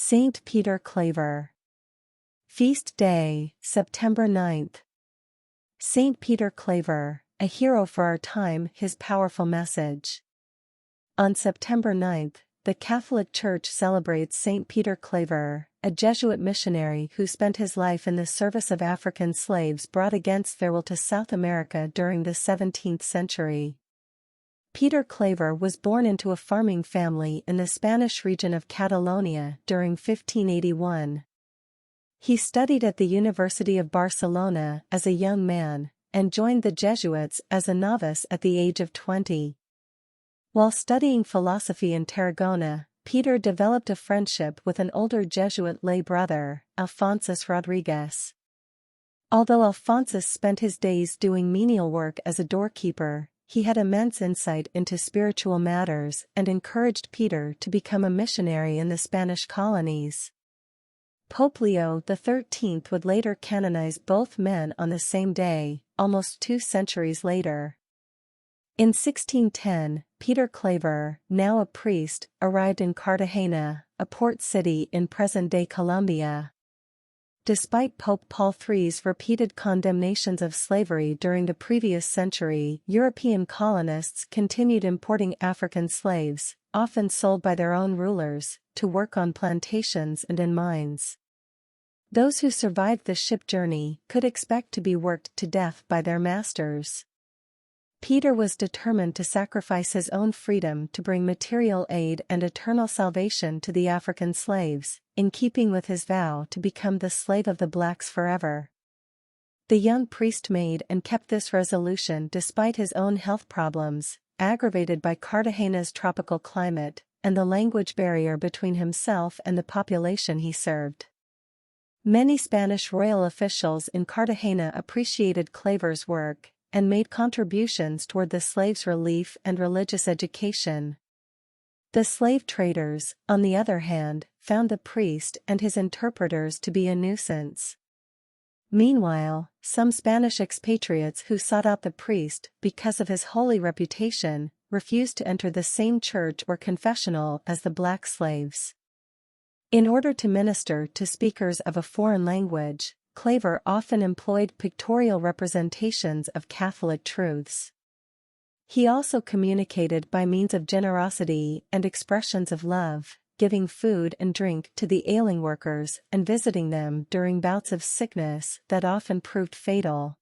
Saint Peter Claver. Feast Day, September 9th. Saint Peter Claver, a hero for our time, his powerful message. On September 9th, the Catholic Church celebrates Saint Peter Claver, a Jesuit missionary who spent his life in the service of African slaves brought against their will to South America during the 17th century. Peter Claver was born into a farming family in the Spanish region of Catalonia during 1581. He studied at the University of Barcelona as a young man, and joined the Jesuits as a novice at the age of 20. While studying philosophy in Tarragona, Peter developed a friendship with an older Jesuit lay brother, Alphonsus Rodriguez. Although Alphonsus spent his days doing menial work as a doorkeeper, he had immense insight into spiritual matters and encouraged Peter to become a missionary in the Spanish colonies. Pope Leo XIII would later canonize both men on the same day, almost 2 centuries later. In 1610, Peter Claver, now a priest, arrived in Cartagena, a port city in present-day Colombia. Despite Pope Paul III's repeated condemnations of slavery during the previous century, European colonists continued importing African slaves, often sold by their own rulers, to work on plantations and in mines. Those who survived the ship journey could expect to be worked to death by their masters. Peter was determined to sacrifice his own freedom to bring material aid and eternal salvation to the African slaves, in keeping with his vow to become the slave of the blacks forever. The young priest made and kept this resolution despite his own health problems, aggravated by Cartagena's tropical climate, and the language barrier between himself and the population he served. Many Spanish royal officials in Cartagena appreciated Claver's work, and made contributions toward the slaves' relief and religious education. The slave traders, on the other hand, found the priest and his interpreters to be a nuisance. Meanwhile, some Spanish expatriates who sought out the priest because of his holy reputation, refused to enter the same church or confessional as the black slaves. In order to minister to speakers of a foreign language, Claver often employed pictorial representations of Catholic truths. He also communicated by means of generosity and expressions of love, giving food and drink to the ailing workers and visiting them during bouts of sickness that often proved fatal.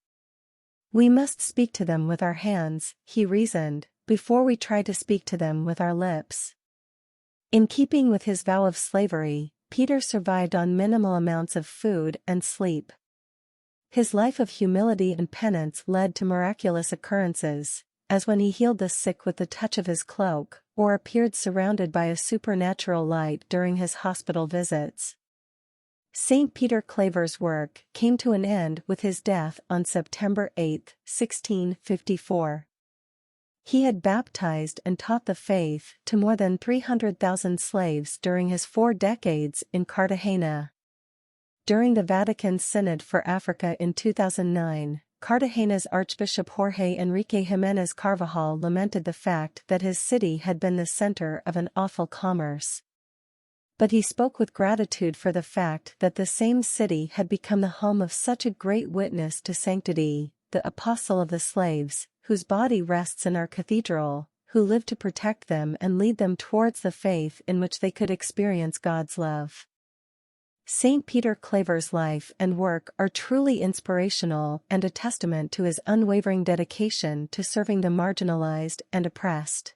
"We must speak to them with our hands," he reasoned, "before we try to speak to them with our lips." In keeping with his vow of slavery, Peter survived on minimal amounts of food and sleep. His life of humility and penance led to miraculous occurrences, as when he healed the sick with the touch of his cloak, or appeared surrounded by a supernatural light during his hospital visits. Saint Peter Claver's work came to an end with his death on September 8, 1654. He had baptized and taught the faith to more than 300,000 slaves during his 4 decades in Cartagena. During the Vatican Synod for Africa in 2009, Cartagena's Archbishop Jorge Enrique Jimenez Carvajal lamented the fact that his city had been the center of an awful commerce. But he spoke with gratitude for the fact that the same city had become the home of such a great witness to sanctity, the apostle of the slaves, whose body rests in our cathedral, who lived to protect them and lead them towards the faith in which they could experience God's love. Saint Peter Claver's life and work are truly inspirational and a testament to his unwavering dedication to serving the marginalized and oppressed.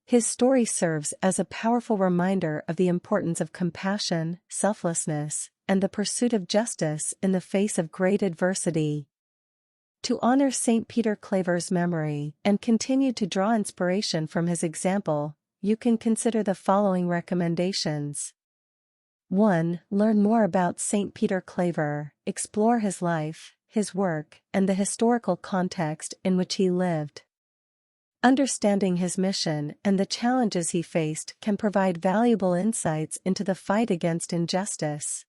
His story serves as a powerful reminder of the importance of compassion, selflessness, and the pursuit of justice in the face of great adversity. To honor Saint Peter Claver's memory and continue to draw inspiration from his example, you can consider the following recommendations. 1. Learn more about Saint Peter Claver, explore his life, his work, and the historical context in which he lived. Understanding his mission and the challenges he faced can provide valuable insights into the fight against injustice.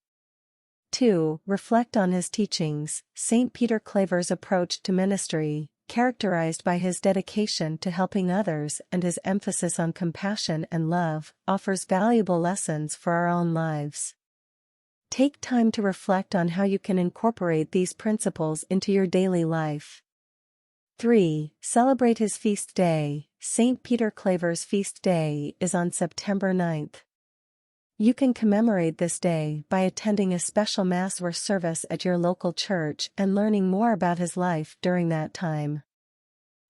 2. Reflect on his teachings. Saint Peter Claver's approach to ministry, characterized by his dedication to helping others and his emphasis on compassion and love, offers valuable lessons for our own lives. Take time to reflect on how you can incorporate these principles into your daily life. 3. Celebrate his feast day. St. Peter Claver's feast day is on September 9th. You can commemorate this day by attending a special Mass or service at your local church and learning more about his life during that time.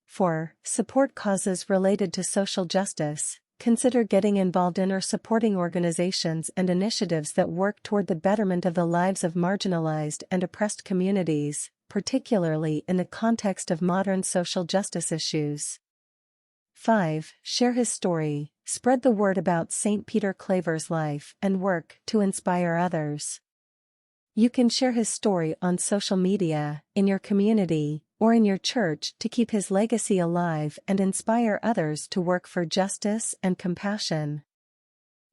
4. Support causes related to social justice. Consider getting involved in or supporting organizations and initiatives that work toward the betterment of the lives of marginalized and oppressed communities, particularly in the context of modern social justice issues. 5. Share his story. Spread the word about St. Peter Claver's life and work to inspire others. You can share his story on social media, in your community, or in your church to keep his legacy alive and inspire others to work for justice and compassion.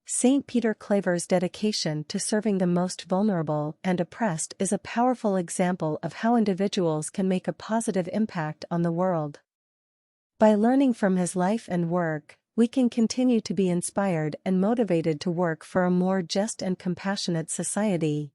St. Peter Claver's dedication to serving the most vulnerable and oppressed is a powerful example of how individuals can make a positive impact on the world. By learning from his life and work, we can continue to be inspired and motivated to work for a more just and compassionate society.